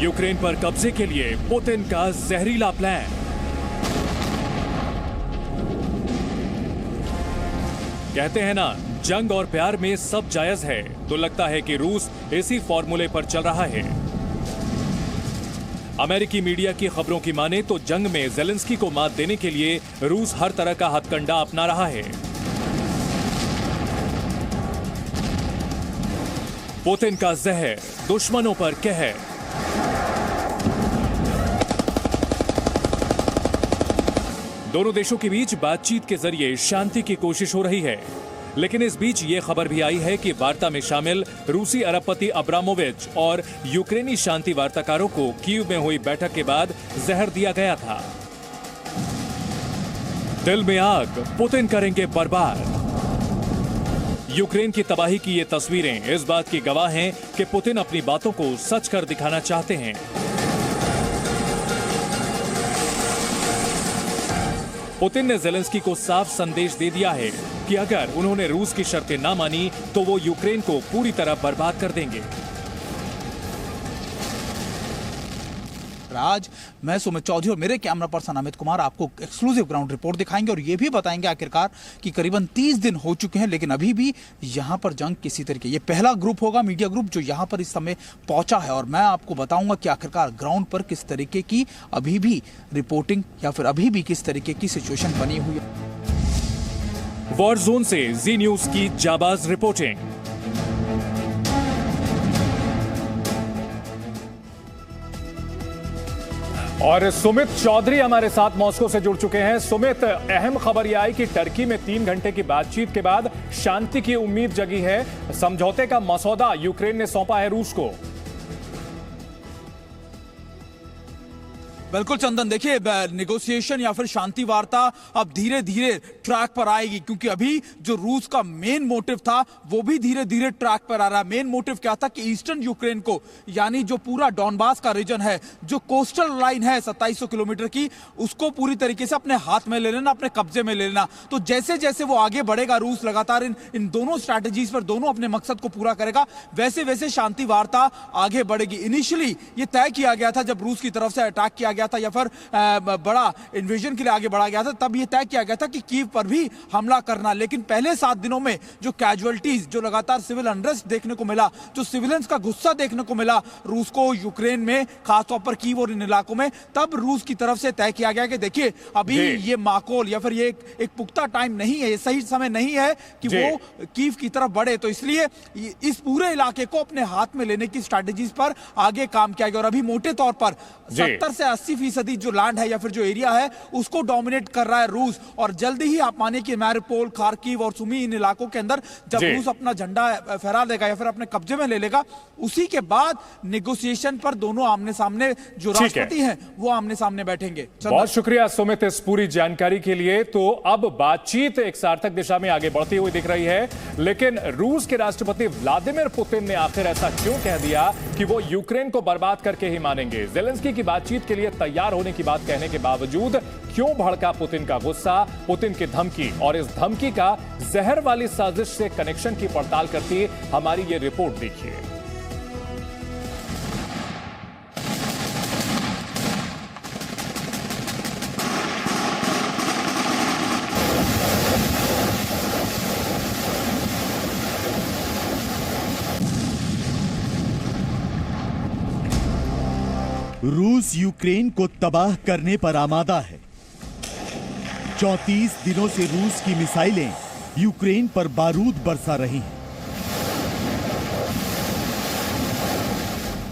Ukraine पर कब्जे के लिए पुतिन का जहरीला प्लान। कहते हैं ना, जंग और प्यार में सब जायज है, तो लगता है कि रूस इसी फॉर्मूले पर चल रहा है। अमेरिकी मीडिया की खबरों की माने तो जंग में ज़ेलेंस्की को मात देने के लिए रूस हर तरह का हथकंडा अपना रहा है। पुतिन का जहर, दुश्मनों पर कहर। दोनों देशों के बीच बातचीत के जरिए शांति की कोशिश हो रही है, लेकिन इस बीच ये खबर भी आई है कि वार्ता में शामिल रूसी अरबपति अब्रामोविच और यूक्रेनी शांति वार्ताकारों को कीव में हुई बैठक के बाद जहर दिया गया था। दिल में आग, पुतिन करेंगे बर्बाद। यूक्रेन की तबाही की ये तस्वीरें इस बात की गवाह हैं कि पुतिन अपनी बातों को सच कर दिखाना चाहते हैं। पुतिन ने ज़ेलेंस्की को साफ संदेश दे दिया है कि अगर उन्होंने रूस की शर्तें ना मानी तो वो यूक्रेन को पूरी तरह बर्बाद कर देंगे। आज मैं सुमित चौधरी और मेरे कैमरा पर्सन अमित कुमार आपको एक्सक्लूसिव ग्राउंड रिपोर्ट दिखाएंगे और ये भी बताएंगे आखिरकार कि करीबन 30 दिन हो चुके हैं, लेकिन अभी भी यहाँ पर जंग किसी तरीके, ये पहला ग्रुप होगा मीडिया ग्रुप जो यहाँ पर इस समय पहुंचा है, और मैं आपको बताऊंगा कि आखिरकार ग्राउंड पर किस तरीके की अभी भी रिपोर्टिंग या फिर अभी भी किस तरीके की सिचुएशन बनी हुई है। वॉर जोन से जी न्यूज की जाबाज रिपोर्टिंग। और सुमित चौधरी हमारे साथ मॉस्को से जुड़ चुके हैं। सुमित, अहम खबर यह आई कि टर्की में 3 घंटे की बातचीत के बाद शांति की उम्मीद जगी है। समझौते का मसौदा यूक्रेन ने सौंपा है रूस को। बिल्कुल चंदन, देखिए नेगोशिएशन या फिर शांति वार्ता अब धीरे धीरे ट्रैक पर आएगी, क्योंकि अभी जो रूस का मेन मोटिव था वो भी धीरे धीरे ट्रैक पर आ रहा है। मेन मोटिव क्या था कि ईस्टर्न यूक्रेन को, यानी जो पूरा डॉनबास का रीजन है, जो कोस्टल लाइन है 2700 किलोमीटर की, उसको पूरी तरीके से अपने हाथ में ले लेना, अपने कब्जे में ले लेना। तो जैसे जैसे वो आगे बढ़ेगा, रूस लगातार इन दोनों स्ट्रैटेजीज पर, दोनों अपने मकसद को पूरा करेगा, वैसे वैसे शांति वार्ता आगे बढ़ेगी। इनिशियली ये तय किया गया था जब रूस की तरफ से अटैक किया गया था या फिर बड़ा इन्वेजन के लिए आगे बढ़ा गया था, तब यह तय किया गया था कि कीव पर भी हमला करना। लेकिन पहले 7 दिनों में जो कैजुअलिटीज, जो लगातार सिविल अनरेस्ट देखने को मिला, जो सिविलियंस का गुस्सा देखने को मिला रूस को यूक्रेन में, खासतौर पर कीव और इन इलाकों में, तब रूस की तरफ से तय किया गया कि देखिए अभी ये माकूल या फिर ये एक पुख्ता टाइम नहीं है, ये सही समय नहीं है कि वो कीव की तरफ बढ़े। तो इसलिए इस पूरे इलाके को अपने हाथ में लेने की स्ट्रैटेजीज पर आगे काम किया गया और अभी मोटे तौर पर 70 से 80% जो लैंड है या फिर जो एरिया है उसको डोमिनेट कर रहा है रूस। और जल्दी ही आप मानिए कि मैरिपोल, खार्किव और सुमी, इन इलाकों के अंदर जब रूस अपना झंडा फहरा देगा या फिर अपने कब्जे में ले लेगा, उसी के बाद नेगोशिएशन पर दोनों आमने सामने, जो राष्ट्रपति हैं वो आमने सामने बैठेंगे। बहुत शुक्रिया सुमित इस पूरी जानकारी के लिए। तो अब बातचीत एक सार्थक दिशा में आगे बढ़ती हुई दिख रही है, लेकिन रूस के राष्ट्रपति व्लादिमीर पुतिन ने आखिर ऐसा क्यों कह दिया कि वो यूक्रेन को बर्बाद करके ही मानेंगे? ज़ेलेंस्की की बातचीत के लिए तैयार होने की बात कहने के बावजूद क्यों भड़का पुतिन का गुस्सा, पुतिन की धमकी, और इस धमकी का जहर वाली साजिश से कनेक्शन की पड़ताल करती हमारी ये रिपोर्ट देखिए। रूस यूक्रेन को तबाह करने पर आमादा है। 34 दिनों से रूस की मिसाइलें यूक्रेन पर बारूद बरसा रही हैं।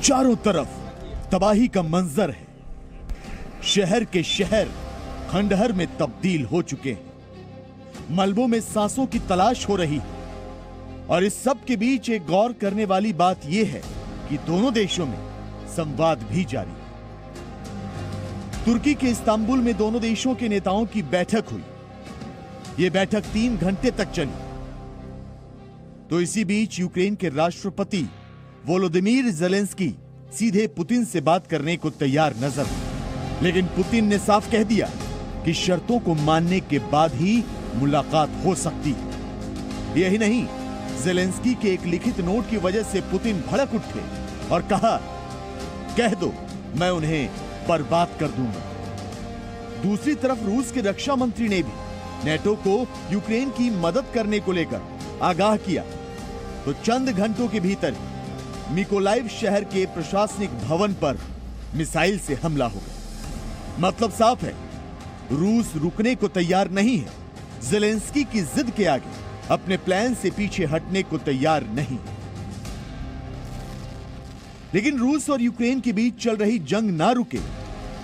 चारों तरफ तबाही का मंजर है। शहर के शहर खंडहर में तब्दील हो चुके हैं। मलबों में सांसों की तलाश हो रही है। और इस सब के बीच एक गौर करने वाली बात यह है कि दोनों देशों में संवाद भी जारी है। तुर्की के इस्तांबुल में दोनों देशों के नेताओं की बैठक हुई। यह बैठक 3 घंटे तक चली। तो इसी बीच यूक्रेन के राष्ट्रपति वोलोदिमीर ज़ेलेंस्की सीधे पुतिन से बात करने को तैयार नजर आए। लेकिन पुतिन ने साफ कह दिया कि शर्तों को मानने के बाद ही मुलाकात हो सकती है। यही नहीं, ज़ेलेंस्की के एक लिखित नोट की वजह से पुतिन भड़क उठे और कहा कह दो, मैं उन्हें बर्बाद कर दूंगा। दूसरी तरफ रूस के रक्षा मंत्री ने भी नेटो को यूक्रेन की मदद करने को लेकर आगाह किया, तो चंद घंटों के भीतर मिकोलाइव शहर के प्रशासनिक भवन पर मिसाइल से हमला हो गया। मतलब साफ है, रूस रुकने को तैयार नहीं है। ज़ेलेंस्की की जिद के आगे अपने प्लान से पीछे हटने को तैयार नहीं। लेकिन रूस और यूक्रेन के बीच चल रही जंग ना रुके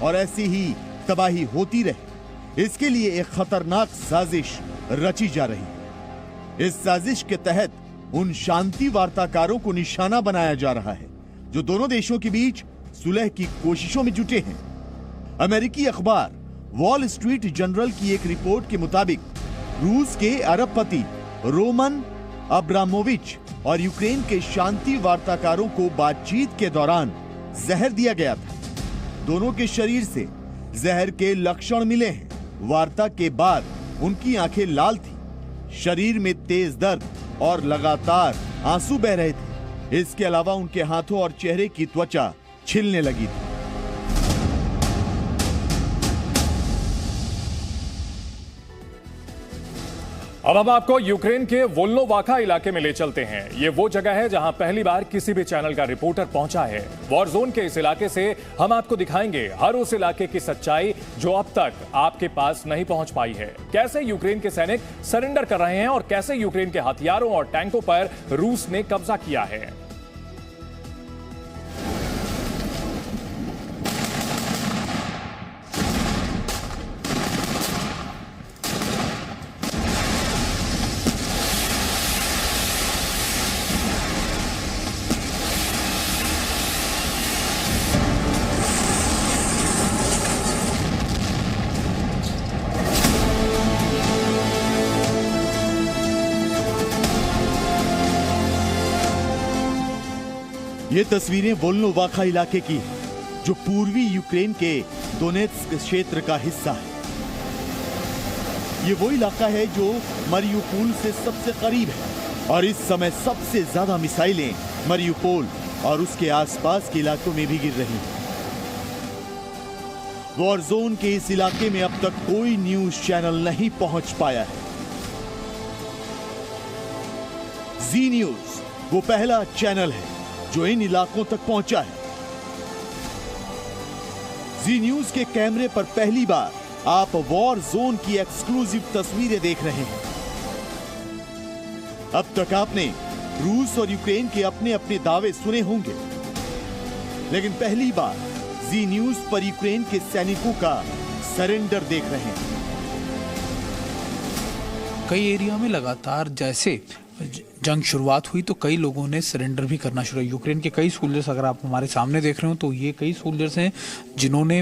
और ऐसी ही तबाही होती रहे, इसके लिए एक खतरनाक साजिश रची जा रही है। इस साजिश के तहत उन शांति वार्ताकारों को निशाना बनाया जा रहा है जो दोनों देशों के बीच सुलह की कोशिशों में जुटे हैं। अमेरिकी अखबार वॉल स्ट्रीट जर्नल की एक रिपोर्ट के मुताबिक रूस के अरबपति रोमन अब्रामोविच और यूक्रेन के शांति वार्ताकारों को बातचीत के दौरान जहर दिया गया था। दोनों के शरीर से जहर के लक्षण मिले हैं। वार्ता के बाद उनकी आंखें लाल थी, शरीर में तेज दर्द और लगातार आंसू बह रहे थे। इसके अलावा उनके हाथों और चेहरे की त्वचा छिलने लगी थी। अब हम आपको यूक्रेन के वोल्नोवाखा इलाके में ले चलते हैं। ये वो जगह है जहां पहली बार किसी भी चैनल का रिपोर्टर पहुंचा है। वॉर जोन के इस इलाके से हम आपको दिखाएंगे हर उस इलाके की सच्चाई जो अब तक आपके पास नहीं पहुंच पाई है। कैसे यूक्रेन के सैनिक सरेंडर कर रहे हैं और कैसे यूक्रेन के हथियारों और टैंकों पर रूस ने कब्जा किया है। ये तस्वीरें वोल्नोवाखा इलाके की हैं, जो पूर्वी यूक्रेन के दोनेत्स्क क्षेत्र का हिस्सा है। ये वो इलाका है जो मरियुपोल से सबसे करीब है और इस समय सबसे ज्यादा मिसाइलें मरियुपोल और उसके आसपास के इलाकों में भी गिर रही हैं। वॉर जोन के इस इलाके में अब तक कोई न्यूज चैनल नहीं पहुंच पाया है। जी न्यूज वो पहला चैनल है जो इन इलाकों तक पहुंचा है। जी न्यूज के कैमरे पर पहली बार आप वॉर जोन की एक्सक्लूसिव तस्वीरें देख रहे हैं। अब तक आपने रूस और यूक्रेन के अपने अपने दावे सुने होंगे, लेकिन पहली बार जी न्यूज पर यूक्रेन के सैनिकों का सरेंडर देख रहे हैं। कई एरिया में लगातार जैसे जंग शुरुआत हुई तो कई लोगों ने सरेंडर भी करना शुरू किया। यूक्रेन के कई सोल्जर्स अगर आप हमारे सामने देख रहे हो तो ये कई सोल्जर्स हैं जिन्होंने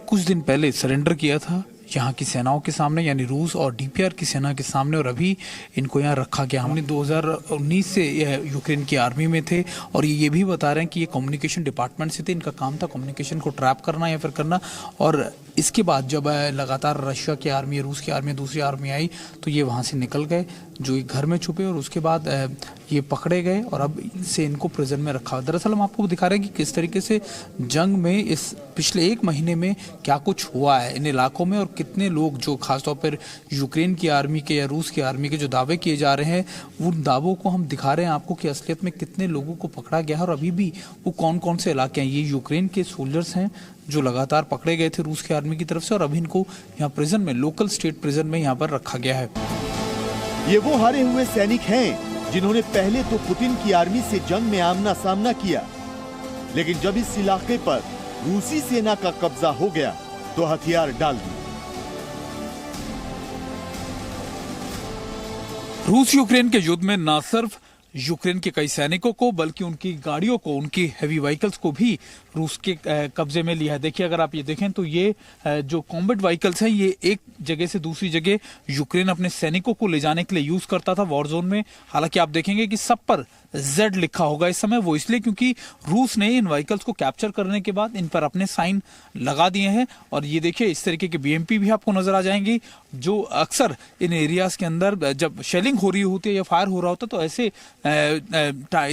कुछ दिन पहले सरेंडर किया था यहाँ की सेनाओं के सामने, यानी रूस और डीपीआर की सेना के सामने, और अभी इनको यहाँ रखा गया। हमने 2019 से यूक्रेन की आर्मी में थे और ये भी बता रहे हैं कि ये कम्युनिकेशन डिपार्टमेंट से थे। इनका काम था कम्युनिकेशन को ट्रैप करना या फिर करना। और इसके बाद जब लगातार रशिया की आर्मी, रूस की आर्मी, दूसरी आर्मी आई तो ये वहाँ से निकल गए, जो एक घर में छुपे, और उसके बाद ये पकड़े गए और अब से इनको प्रिजन में रखा। दरअसल हम आपको दिखा रहे हैं कि किस तरीके से जंग में इस पिछले एक महीने में क्या कुछ हुआ है इन इलाकों में, और कितने लोग जो खासतौर पर यूक्रेन की आर्मी के या रूस की आर्मी के जो दावे किए जा रहे हैं उन दावों को हम दिखा रहे हैं आपको कि असलियत में कितने लोगों को पकड़ा गया है और अभी भी वो कौन कौन से इलाके हैं। ये यूक्रेन के सोल्जर्स हैं जो लगातार पकड़े गए थे रूस की आर्मी की तरफ से और अभी इनको यहाँ प्रिजन में, लोकल स्टेट प्रिजन में यहाँ पर रखा गया है। ये वो हारे हुए सैनिक हैं जिन्होंने पहले तो पुतिन की आर्मी से जंग में आमना सामना किया, लेकिन जब इस इलाके पर रूसी सेना का कब्जा हो गया तो हथियार डाल दिए। रूस यूक्रेन के युद्ध में न सिर्फ यूक्रेन के कई सैनिकों को बल्कि उनकी गाड़ियों को, उनकी हेवी व्हीकल्स को भी रूस के कब्जे में लिया है। देखिए, अगर आप ये देखें तो ये जो कॉम्बैट व्हीकल्स हैं ये एक जगह से दूसरी जगह यूक्रेन अपने सैनिकों को ले जाने के लिए यूज करता था वॉर जोन में। हालांकि आप देखेंगे कि सब पर Z लिखा होगा इस समय, वो इसलिए क्योंकि रूस ने इन व्हीकल्स को कैप्चर करने के बाद इन पर अपने साइन लगा दिए हैं। और ये देखिए इस तरीके के BMP भी आपको नजर आ जाएंगी, जो अक्सर इन एरियाज के अंदर जब शेलिंग हो रही होती है या फायर हो रहा होता है तो ऐसे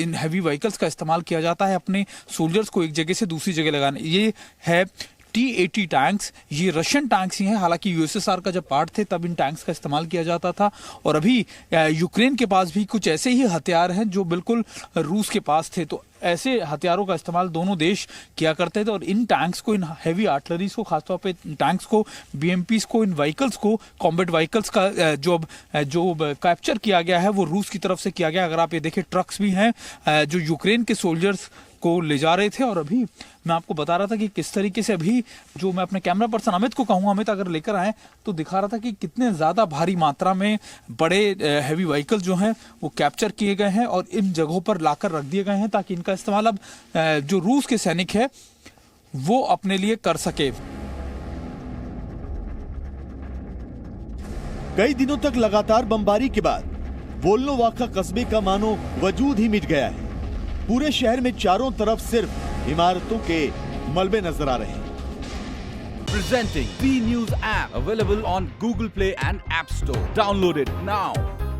इन हैवी व्हीकल्स का इस्तेमाल किया जाता है अपने सोल्जर्स को एक जगह से दूसरी जगह लगाने। ये है T-80 टैंक्स, ये रशियन टैंक्स ही हैं, हालांकि USSR का जब पार्ट थे तब इन टैंक्स का इस्तेमाल किया जाता था। और अभी यूक्रेन के पास भी कुछ ऐसे ही हथियार हैं जो बिल्कुल रूस के पास थे, तो ऐसे हथियारों का इस्तेमाल दोनों देश किया करते थे। और इन टैंक्स को, इन हैवी आर्टिलरीज को, खासतौर पे टैंक्स को, BMPs को, इन व्हीकल्स को, कॉम्बैट व्हीकल्स का जो कैप्चर किया गया है वो रूस की तरफ से किया गया। अगर आप ये देखें ट्रक्स भी हैं जो यूक्रेन के सोल्जर्स को ले जा रहे थे। और अभी मैं आपको बता रहा था कि किस तरीके से अभी जो मैं अपने कैमरा पर्सन अमित को कहूँगा, अमित अगर लेकर आए तो दिखा रहा था कि कितने ज़्यादा भारी मात्रा में बड़े हैवी व्हीकल जो हैं वो कैप्चर किए गए हैं और इन जगहों पर लाकर रख दिए गए हैं ताकि इनका इस्तेमाल अब जो रूस के सैनिक है वो अपने लिए कर सके। कई दिनों तक लगातार बमबारी के बाद वोल्नोवाखा कस्बे का मानो वजूद ही मिट गया है। पूरे शहर में चारों तरफ सिर्फ इमारतों के मलबे नजर आ रहे हैं। Presenting B News app, available on Google Play and App Store. Download it now.